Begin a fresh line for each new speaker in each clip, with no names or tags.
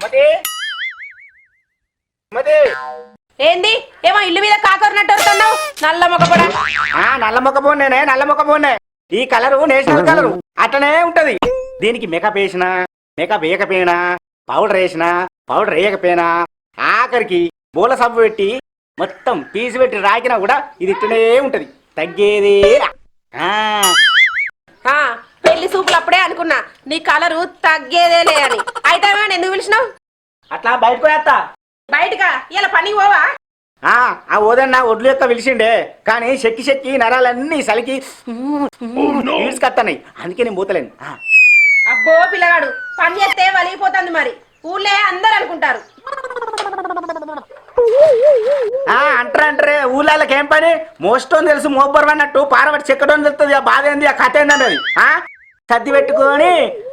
మతే మతే
ఏంది ఏమో ఇల్లు మీద కాకరినట్టు వస్తున్నావు నల్ల మొక్కపొడ.
నల్ల మొక్కపోనే నల్ల మొక్కపోనే. ఈ కలరు నేషనల్ కలరు అట్లనే ఉంటది. దీనికి మేకప్ వేసినా మేకప్ వేయకపోయినా, పౌడర్ వేసినా పౌడర్ వేయకపోయినా, ఆఖరికి బోల సబ్బు పెట్టి మొత్తం పీసు పెట్టి రాకినా కూడా ఇది ఇట్లనే ఉంటది, తగ్గేదే.
పెళ్లి సూపులు అప్పుడే అనుకున్నా నీ కలరు తగ్గేదేలే అని. అయితే ఎందుకు పిలిచినావు?
అట్లా బయటకు వేస్తా.
బయటగా ఇలా పనికి పోవా?
ఆ ఓదన్న ఒడ్లు యొక్క పిలిచిండే, కానీ చెక్కి చెక్కి నరాలన్నీ సలికి తీసుకొస్తున్నాయి, అందుకే నేను పోతలేను.
అబ్బో పిల్లగాడు పని చేస్తే వలిగిపోతుంది, మరి ఊళ్ళే అందరు అనుకుంటారు.
అంటారే ఊళ్ళకి ఏం పని, మోస్టోని తెలుసు మోబ్బరు అన్నట్టు పారబట్టి చెక్కడం తెలుస్తుంది. ఆ బాధ ఏంది, ఆ కథ ఏందండి అది. సర్ది పెట్టుకొని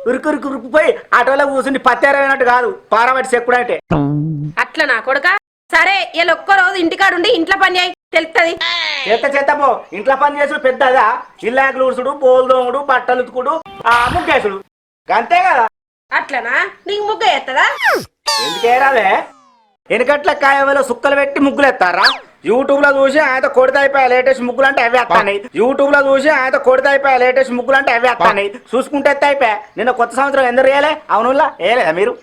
ఉరుకురికి ఉరుకుపోయి ఆటోలో కూర్చుని పత్తేరైనట్టు కాదు పారబట్టి చెక్కుడు అంటే.
అట్లా నా కొడుక. సరే ఇలా ఒక్క రోజు ఇంటికాడుండి ఇంట్లో పని అయి తెలుస్తుంది.
చేతపో ఇంట్లో పని చేసుడు పెద్దదా? ఇల్లాకులు ఊడ్చుడు, పోలు దోముడు, బట్టలు ఉతుకుడు, ముగ్గేసుడు, అంతే కదా.
అట్లనా? నీకు ముగ్గు ఎత్తదా?
ఎందుకే రావే, వెనకట్ల కాయవలో సుక్కలు పెట్టి ముగ్గులు ఎత్తారా? యూట్యూబ్ లో చూసి ఆయన కొడితే అయిపోయా లేటెస్ట్ ముగ్గులు అంటే అవే వస్తాయి. యూట్యూబ్ లో చూసి ఆయన కొడితే అయిపోయా లేటెస్ట్ ముగ్గులు అంటే అవే వస్తాయి. చూసుకుంటే ఎత్తే అయిపోయా. నిన్న కొత్త సంవత్సరం ఎందుకు వేయలే? అవునులా వేయలేదా మీరు?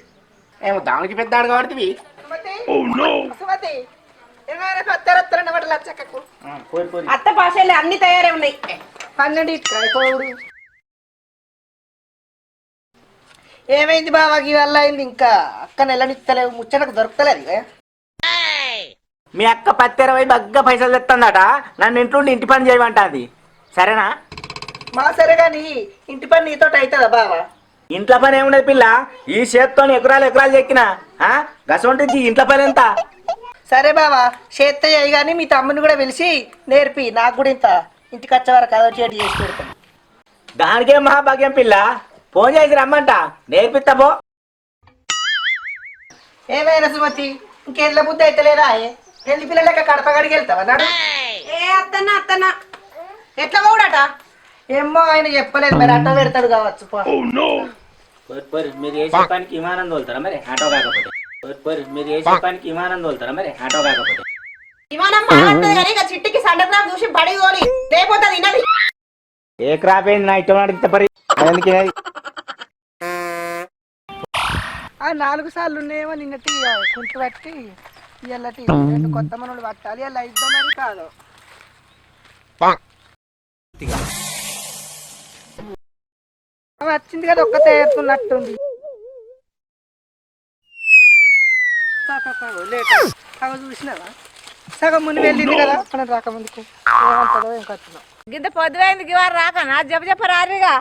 ఏమో దానికి పెద్ద ఆడగబడుతుంది.
అత్త భాషలు అన్ని తయారే ఉన్నాయి. 12
ఏమైంది బాబాకి వల్ల అయింది? ఇంకా అక్క నెలనిస్తలేవు, ముచ్చటకు దొరుకుతలేదు.
మీ అక్క 10-20 బగ్గ పైసలు తెస్తుందట, నన్ను ఇంట్లో ఇంటి పని చేయమంటుంది. సరేనా?
మా సరే గాని ఇంటి పని నీతో అవుతుందా బావా?
ఇంట్లో పని ఏముండదు పిల్ల, ఈ చేతితో ఎకరాలు ఎకరాలు చెక్కిన గసంటి ఇంట్లో పని ఎంత.
సరే బావా చేత్తో అయ్యి కానీ మీ తమ్ముని కూడా పిలిచి నేర్పి, నాకు కూడా ఇంత ఇంటికి వచ్చే వరకు అదో చేటి చేసి పెడతాను.
దానికే మహాభాగ్యం పిల్ల, ఫోన్ చేసి రమ్మంట నేర్పిస్తా పో.
ఏమైనా సుమతి ఇంకెళ్ళ బుద్ధి అయితే లేదా? పెళ్లి పిల్లలక కడప గడికి వెళ్తావా నాడు?
అత్తన్నా ఎట్లా పోడట
ఏమో ఆయన చెప్పలేదు, మరి అట్ట పెడతాడు కావచ్చు.
మీరు చేసే పనికి విమానం తోలుతారా మరి ఆటో కాకపోతే? మీరు చేసే పనికి విమానం తోలుతారా మరి ఆటో కాకపోతే?
విమానం చిట్టికి సండే క్రాప్ చూసి బడి తోలి రేపోతుంది వినది.
ఏ క్రాప్ అయింది నా ఇష్టం అడిగితే పరి అందుకే
4 సార్లు ఉన్నాయేమో నిన్నటి కుంటు పట్టి ఇళ్ళటి 2 కొత్త మనలు పట్టాలి. అలా ఇద్దామని కాదు వచ్చింది కదా, ఒక్కతే ఏరుతున్నట్టుంది. చూసినావా సగం ముందు వెళ్ళింది కదా, మనం రాకముందుకు ఏమంటాడో ఏం కట్టినా.
గింత పొద్దుపోయింది వారు రాకనా? చెప్ప రారిగా.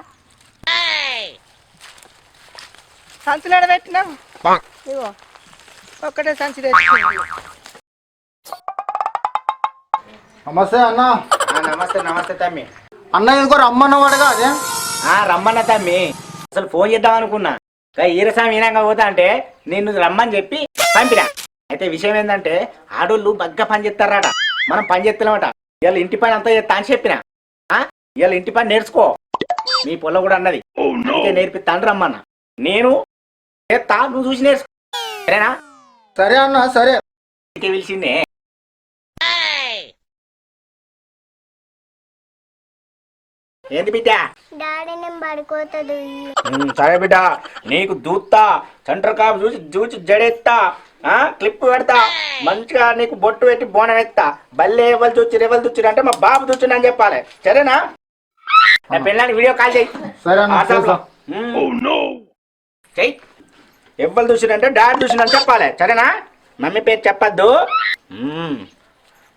సంచులు ఎడ పెట్టినాం? ఇగో ఒక్కటే సంచి తెచ్చుకుంది.
నమస్తే అన్న.
నమస్తే నమస్తే తమ్మి.
అన్న ఇంకో రమ్మన్నవాడుగా అదే?
రమ్మన్న తమ్మి, అసలు ఫోన్ చేద్దాం అనుకున్నా, ఈరసామి ఈనంగా పోతా అంటే నిన్ను రమ్మని చెప్పి పంపినా. అయితే విషయం ఏంటంటే ఆడోళ్ళు బగ్గ పని చేస్తారట, మనం పని చేస్తున్నామట. ఇవాళ ఇంటి పని అంతా చేస్తా అని చెప్పిన. ఇవాళ ఇంటి పని నేర్చుకో, మీ పొల్ల కూడా అన్నది, అందుకే నేర్పిస్తాను రమ్మన్నా. నేను చేస్తా, నువ్వు చూసి నేర్చుకో, సరేనా?
సరే అన్న సరే.
ఇంకే పిలిచిందే. ఏంది బిడ్డ? సరే బిడ్డ, నీకు దూత్తా, సెంటర్ కాపు చూసి చూసి జడెత్తా, క్లిప్ పెడతా, మంచిగా నీకు బొట్టు పెట్టి బోనం ఎత్తా. బల్లే ఎవరు చూచి ఎవరు చూచి అంటే మా బాబు చూచి అని చెప్పాలి, సరేనా? నా పిల్లని వీడియో కాల్ చేయి. చెయ్యి. ఎవరు చూసిరంటే డాడీ చూసినని చెప్పాలి, సరేనా? మమ్మీ పేరు చెప్పద్దు.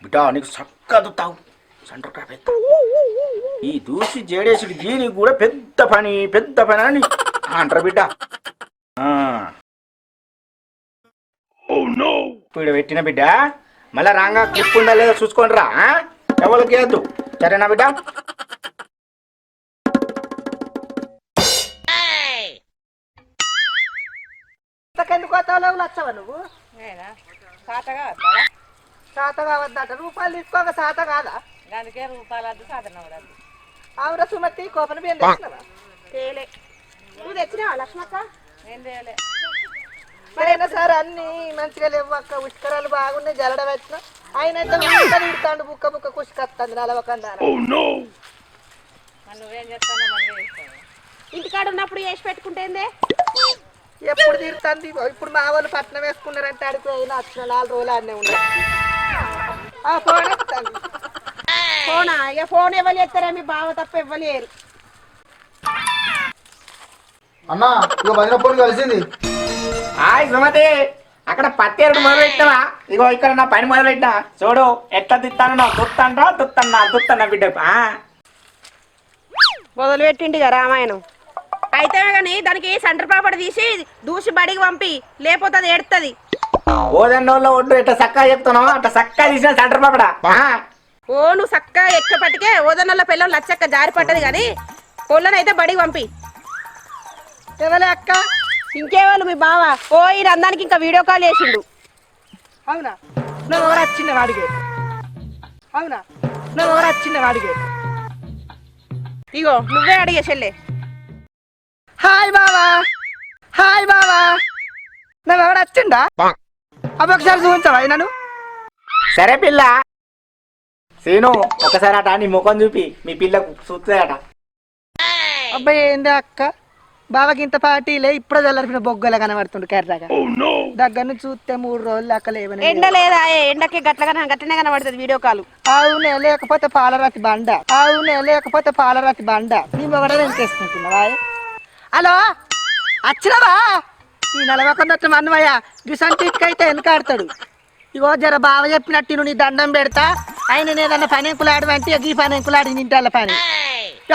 బిడ్డ నీకు చక్కగా దుత్తావు, సెంటర్ కాపు ఎత్తా. ఈ దూసి జేడేసుడు దీనికి కూడా పెద్ద పని అని అంటారు బిడ్డ. ఇప్పుడు పెట్టిన బిడ్డ, మళ్ళా రాంగా క్లిప్ ఉందా లేదా చూసుకోండి రా, ఎవరికి వద్దు, సరేనా బిడ్డ?
ఎందుకు వచ్చావా నువ్వు? శాత కావద్దట, రూపాయలు తీసుకోక శాత కాదా?
అందుకే రూపాయలు సాధన.
అవురా సుమతి, కోపన బియ్యం తెచ్చినావా?
తేలే. నువ్వు తెచ్చినావా లక్ష్మక్క? ఏం తేలే.
అయినా సార్ అన్ని మంచిగా లేవు అక్క. ఉష్కరాలు బాగున్నాయి, జలడ పెట్టిన ఆయన అయితే తిడతాడు. బుక్క బుక్క కుష్కత్తంది నలవకండా.
ఇంటికాడ ఉన్నప్పుడు వేసి పెట్టుకుంటేందే
ఎప్పుడు తిడుతుంది. ఇప్పుడు మా వాళ్ళు పట్నం వేసుకున్నారంటే అడిగి అయినా వచ్చిన 4 రోజులు అన్నీ ఉన్నాయి. ఫోన్ వస్తుంది.
ఫోనా? ఇక ఫోన్ ఎవరు చేస్తారా? మీ బావ తప్ప ఇవ్వలేరు.
అన్న ఇక వదినప్పుడు కలిసింది.
హాయ్ సుమతి, అక్కడ పత్తేరుడు మొదలు పెట్టినావా? ఇగో ఇక్కడ నా పని మొదలు పెట్టినా చూడు ఎట్లా తిత్తాను. దుత్తన్నా బిడ్డకు.
మొదలు పెట్టిండిగా రామాయణం. అయితే కానీ దానికి సెంటర్ పాపడి తీసి దూసి బడికి పంపి, లేకపోతే అది ఏడుతుంది.
ఓదన్నోళ్ళ ఒడ్డు ఎట్లా చక్కగా చెప్తున్నావు అట్లా చక్కగా తీసిన సెంటర్ పాపడా.
ఓ నువ్వు చక్కగా ఎక్కపటికే ఓదన్నోళ్ళ పిల్లలు లచ్చక్క జారి పట్టదు కానీ పొల్లనైతే బడికి పంపి.
ఎవలే అక్క?
ఇంకేవాళ్ళు మీ బావ. ఓ ఈ రందానికి ఇంకా వీడియో కాల్ చేసిండు.
అవునా? నువ్వు ఎవరు వచ్చింది వాడికి? అవునా? నువ్వు ఎవరు వచ్చింది వాడికి?
ఇగో నువ్వే అడిగే చెల్లె.
హాయ్ బావా, హాయ్ బావా. నువ్వు ఎవరు వచ్చిండా? అవి ఒకసారి చూపించవా నన్ను?
సరే పిల్ల సీను, ఒకసారి అట నీ ముఖం చూపి మీ పిల్లకు చూస్తాయట.
అబ్బాయి ఏంది అక్క, బావకి ఇంత పార్టీలే ఇప్పుడే చల్లారిపోయిన బొగ్గలే కనబడుతుండు కర్రగా. దగ్గర నుంచి చూస్తే 3 రోజులు అక్క లేవని.
ఎండ లేదా? ఎండకి గట్లనే కనబడుతుంది వీడియో కాల్.
అవునే, లేకపోతే పాలరాతి బండ. అవునే, లేకపోతే పాలరాతి బండ. నీ మొగడ వెంకేసుకుంటున్నావా? హలో, వచ్చినవా? ఈ నలవకొందట్టు మన్నవయ్య గిసంటికైతే వెనకాడతాడు. ఇగో జర బావ చెప్పినట్టు నువ్వు నీ దండం పెడతా. ఆయన నేదన్నా పని ఎంకులాడు అంటే గీ పని ఎంకులాడి ఇంటిళ్ళ పని.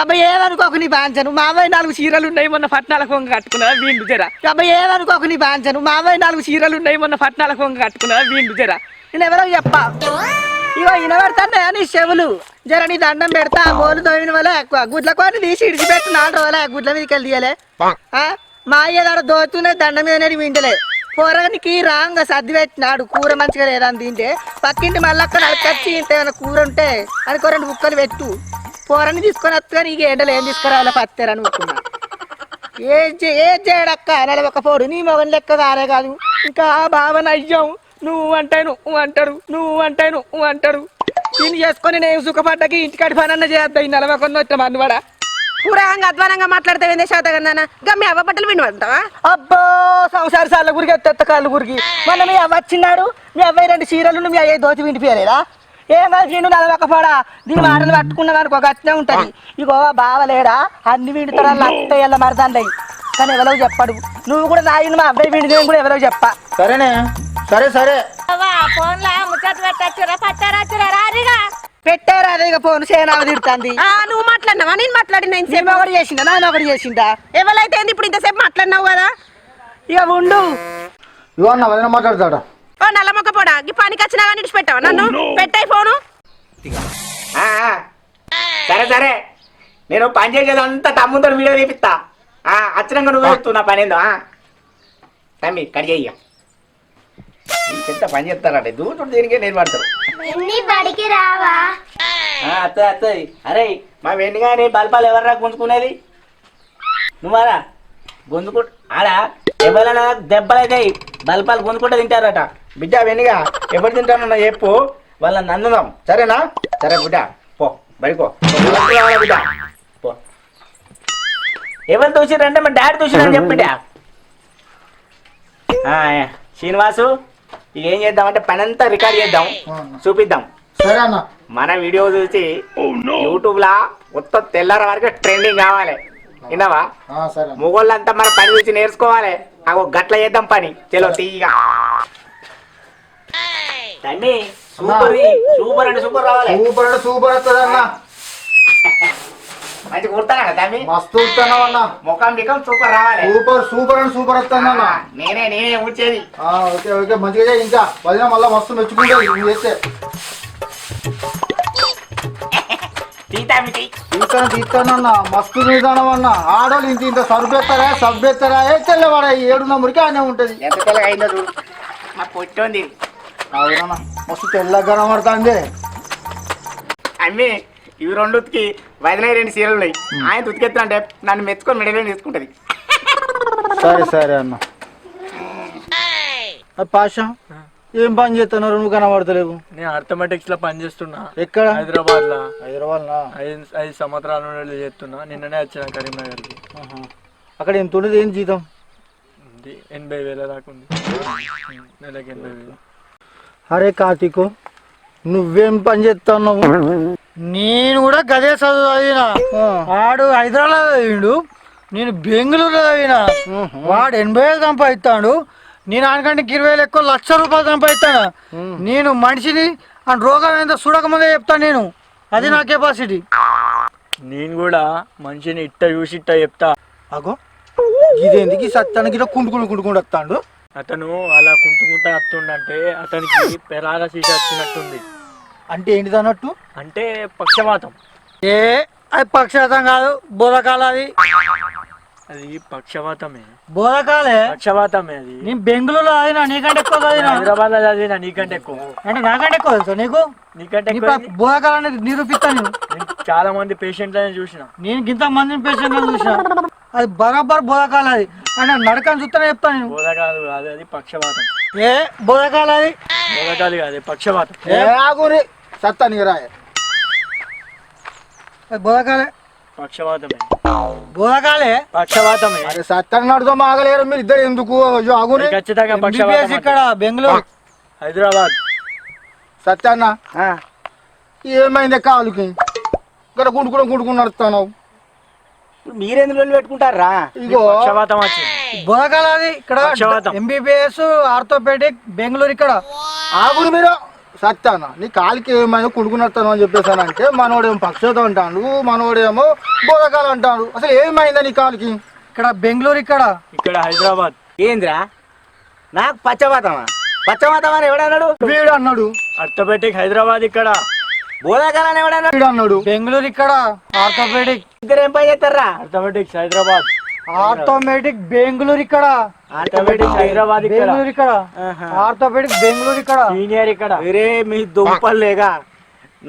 అబ్బాయి ఏమనుకోకు నీ బాంచను. మా అబ్బాయి 4 చీరలు ఉన్నాయి, మొన్న పట్నాల కొంగ కట్టుకున్నా వీళ్ళు జర. అబ్బాయి ఏమనుకోకు నీ బాంచను. మా అబ్బాయి 4 చీరలు ఉన్నాయి, మొన్న పట్నాల కొంగ కట్టుకున్నా వీళ్ళు జర. నేను ఎవరో చెప్పా. ఇగో వినబడతానే నీ చెవులు. జర నీ దండం పెడతా. గోలు తోమిన వల్ల గుడ్ల కొన్ని తీసి ఇడిచిపెట్టు 4 రోజులే గుడ్ల మీదకి వెళ్ళి తీయలే. మా అయ్య దాడ దోచునే దండం మీద వింటలే. పొరగానికి రాంగా సర్ది పెట్టినాడు. కూర మంచిగా లేదని తింటే పక్కింటి మళ్ళక్క నడిచి ఇంత ఏమైనా కూర ఉంటే అనుకో 2 ముక్కలు పెట్టు. కూరని తీసుకొని వస్తా. నీకు ఎండలు ఏం తీసుకురావాలో పత్తారని అనుకున్నా. ఏం చేయడక్క నలవకపోడు. నీ మొగన్ లెక్క కాలే కాదు. ఇంకా బావన అయ్యాం నువ్వు అంటాను అంటాడు, నువ్వు అంటాను అంటాడు. దీన్ని చేసుకొని నేను సుఖపడ్డకి ఇంటికాడి పనన్న చేద్దా. ఈ నలవకుండా వచ్చా మన్నవాడా.
కూరంగా అధ్వానంగా మాట్లాడతావు శాతగందానా? గమ్మి అవ్వ బట్టలు వినవడతావా?
అబ్బో సంసార సార్ల గురికి ఎత్త కాళ్ళు గురికి. మొన్న మీ అవ్వ వచ్చినాడు. మీ అబ్బాయి 2 చీరలు మీ అయ్యే దోచి విండిపోయలేదా? ఏమో నలవకపోడా. దీని మాటలు పట్టుకున్నావు అనుకో గట్టినే ఉంటది. ఇగో బావలేడా అన్ని విండుతారా అత్తయ్యల మరదాండయి. కానీ ఎవరో చెప్పాడు. నువ్వు కూడా నాయన మా అబ్బాయి విండి కూడా ఎవరో చెప్పా.
సరేనే, సరే సరే.
పెట్టారా అదే ఇక ఫోన్ సేనావ తిడుతుంది.
నువ్వు మాట్లాడినావా? నేను మాట్లాడినా ఇంతసేపు.
ఒకటి చేసిందా నాన్న ఒకటి చేసిందా?
ఎవరైతే ఇప్పుడు ఇంతసేపు మాట్లాడినావు కదా.
ఇక ఉండు.
ఇగో అన్న వదిన మాట్లాడతాడా?
ఓ నల్లమొక్క పోడా, ఈ పనికి వచ్చినా కానీ ఇడిచి పెట్టావా నన్ను? పెట్టాయి ఫోను.
సరే సరే, నేను పని చేసేదంతా తమ్ముతో వీడియో తీపిస్తా. అచ్చరంగా నువ్వే చెప్తూ నా పని ఏందో. తమ్మి కట్ చేయ ఎంత పని చేస్తారట. దూరం దేనికే నేను పడతారు.
బడికి రావా?
అత్తది. అరే మా వెండిగాని బల్పాలు ఎవర్రా గుంజుకునేది? నువ్వారా గుంజుకు ఆడా? ఎవరైనా దెబ్బలైతే బల్పాలు గుంజుకుంటే తింటారట. బిడ్డ వెండిగా ఎవరు తింటానన్నా చెప్పు, వాళ్ళని నందుదాం. సరేనా? సరే బిడ్డ పో బడికో బిడ్డ పో. ఎవరు చూసిరంటే మా డాడీ చూసిరని చెప్పిడ్డ. శ్రీనివాసు ఇక ఏం చేద్దామంటే పని అంతా రికార్డ్ చేద్దాం, చూపిద్దాం.
సరే అన్న.
మన వీడియో చూసి యూట్యూబ్ లా మొత్తం తెల్లార వరకు ట్రెండింగ్ కావాలి. విన్నావా?
సరే.
మొగోళ్ళంతా మన పని చూసి నేర్చుకోవాలి. అగో గట్ల చేద్దాం పని. చలో తీయగా తమ్మి సూపర్ సూపర్ అంటే సూపర్ రావాలి.
సూపర్ అంటే సూపర్ వస్తుంది అన్న.
మంచి కుడతానా కదా తమ్మి?
మస్తు వస్తున్నావు అన్న.
ముఖం బికం సూపర్ రావాలి.
సూపర్ సూపర్ అంటే సూపర్ వస్తుంది అన్న.
నేనే ఊడ్చేది.
ఓకే ఓకే మంచిగా చేయి. ఇంకా వదిన మళ్ళీ మస్తు మెచ్చుకుంటుంది నువ్వు చేస్తే. తీస్తానన్న మస్తు నిదానం అన్న. ఆడోళ్ళు ఇంత సబ్బెత్తారా తెల్లవాడ 7 మురికి అనే ఉంటది.
ఎంత తెల్లగా అయిందో చూడు. మా పొట్టుంది.
అవునన్నా మస్తు తెల్లగా కనబడుతుంది.
అమ్మి ఇవి 2 ఉతికి వదిన 2 చీరలు ఉన్నాయి. ఆయన ఉతికెత్తా అంటే నన్ను మెచ్చుకొని మెడలో తీసుకుంటది.
సరే సరే అన్న. పాషా ఏం పని చేస్తున్నారు నువ్వు కనబడతలేవు?
నేను అర్థమెటిక్స్ లో పని చేస్తున్నా.
ఎక్కడ?
హైదరాబాద్ లో.
హైదరాబాద్
5 సంవత్సరాల నుండి చేస్తున్నా. నిన్ననే వచ్చిన కరీంనగర్కి.
అక్కడ ఎంత ఉండదు ఏం జీతం?
80,000 దాకా ఉంది. నెలకి 80,000.
అరే కార్తీకు నువ్వేం పని చేస్తున్నావు?
నేను కూడా గదే చదువు చదివినా. వాడు హైదరాబాద్ చదివిండు, నేను బెంగళూరులో చదివినా. వాడు 80,000 సంపాదిస్తాడు, నేను ఆయనకంటే 20,000 ఎక్కువ, ₹1,00,000 సంపాదిస్తాను. నేను మనిషిని ఆ రోగం ఏందో చూడకముందే చెప్తాను నేను. అది నా కెపాసిటీ.
నేను కూడా మనిషిని ఇట్ట చూసి ఇట్ట చెప్తా.
అగో ఇదేందుకు సత్యానికి కుంటుకుంటూ వస్తాడు?
అతను అలా కుంటుకుంటా వస్తుండంటే అతనికి పెరాలసిస్ వచ్చినట్టుంది.
అంటే ఏంటిది అన్నట్టు?
అంటే పక్షవాతం.
అది పక్షవాతం కాదు, బోధకాలది.
అది పక్షవాతమే.
బోధకాలే
పక్షవాతమే అది.
నేను బెంగళూరులో చదివినా, నీకంటే ఎక్కువ చదివినా.
హైదరాబాద్ లో చదివినా, నీకంటే ఎక్కువ.
అంటే నాకంటే ఎక్కువ తెలుసా నీకు?
నీకంటే ఎక్కువ.
బోధకాలని నిరూపిస్తాను.
నేను చాలా మంది పేషెంట్లని చూసిన.
నేను ఇంత మందిని పేషెంట్లను చూసిన. అది బరాబర్ బోధకాలు. అది అంటే నడకని చూస్తేనే చెప్తాను నేను.
బోధకాలు కాదు, అది పక్షవాతం.
బోధకాలు అది
బోధకాలు కాదు, పక్షవాతం.
సత్తానికి రాయ
బోధకాలే.
పక్షవాతమే.
బోధకాలే
పక్షవాతమే.
అరే సత్యాన్ని నడుతో మాగలేరు మీరు ఇద్దరు ఎందుకు? ఆగురి
ఖచ్చితంగా
MBBS
పక్షవాతం.
ఇక్కడ బెంగళూరు.
హైదరాబాద్.
సత్యాన్న ఏమైంది కాలుకి? ఇక్కడ గుండుకుని నడుస్తున్నావు.
మీరెందుకు లొల్లి పెట్టుకుంటారా?
ఇగో
పక్షవాతం వచ్చింది.
బోధకాలు అది ఇక్కడ
పక్షవాతం.
MBBS ఆర్థోపెడిక్ బెంగళూరు ఇక్కడ.
ఆగురు మీరు. సత్యాన్న నీ కాలికి ఏమైనా కుడుకునడతాను అని చెప్పేసానంటే మనోడేమో పక్షవాతం అంటాడు, మనోడేమో బోధకాలు అంటాడు. అసలు ఏమైందా నీ కాలికి?
ఇక్కడ బెంగళూరు ఇక్కడ.
ఇక్కడ హైదరాబాద్.
ఏంద్రా నాకు పచ్చవాతమా? పచ్చవాతం అని ఎవడన్నాడు?
వీడు అన్నాడు.
ఆర్థోపెడిక్ హైదరాబాద్ ఇక్కడ.
బోధకాలని ఎవడన్నాడు?
వీడు అన్నాడు.
బెంగళూరు ఇక్కడ ఆర్థోపెడిక్.
ఇద్దరు ఏం పని చేస్తారా?
ఆర్థోపెడిక్స్ హైదరాబాద్.
ఆర్థోమెటిక్ బెంగళూరు ఇక్కడ.
ఆర్థోపెడిక్స్ హైదరాబాద్ ఇక్కడ.
బెంగళూరు ఇక్కడ. ఆర్థోపెడిక్ బెంగళూరు ఇక్కడ.
సీనియర్ ఇక్కడ.
వేరే మీ దుంపలేగా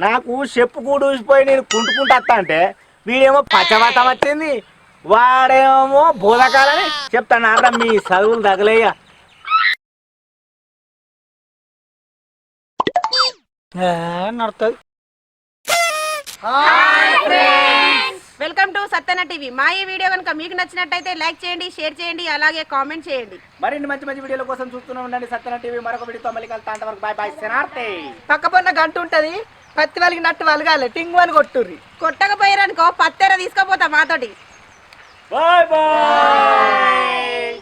నాకు చెప్పు కూడా ఊసిపోయి నేను కుంటుకుంటా వస్తా అంటే వీడేమో పచ్చవాతం వచ్చింది, వాడేమో బోధకాలని చెప్తాను. అర్రా మీ చదువులు తగలేయ.
నడుతుంది.
Welcome to Satyana TV. మా ఈ వీడియో కనుక మీకు నచ్చినట్టయితే లైక్ చేయండి, షేర్ చేయండి, అలాగే కామెంట్ చేయండి.
మరిన్ని మంచి మంచి వీడియోల కోసం చూస్తూనే ఉండండి సత్యన టీవీ. మరొక వీడియోతో మళ్ళీ కలుతా. అంతవరకు బాయ్ బాయ్. శనార్తే.
పక్కపన్న గంట ఉంటది, పత్తి వాళ్ళకి నట్టు వలగాలి, టింగు అని కొట్టుర్రి.
కొట్టకపోయారనుకో పత్తెర తీసుకపోతా మాతోటి.
Bye bye.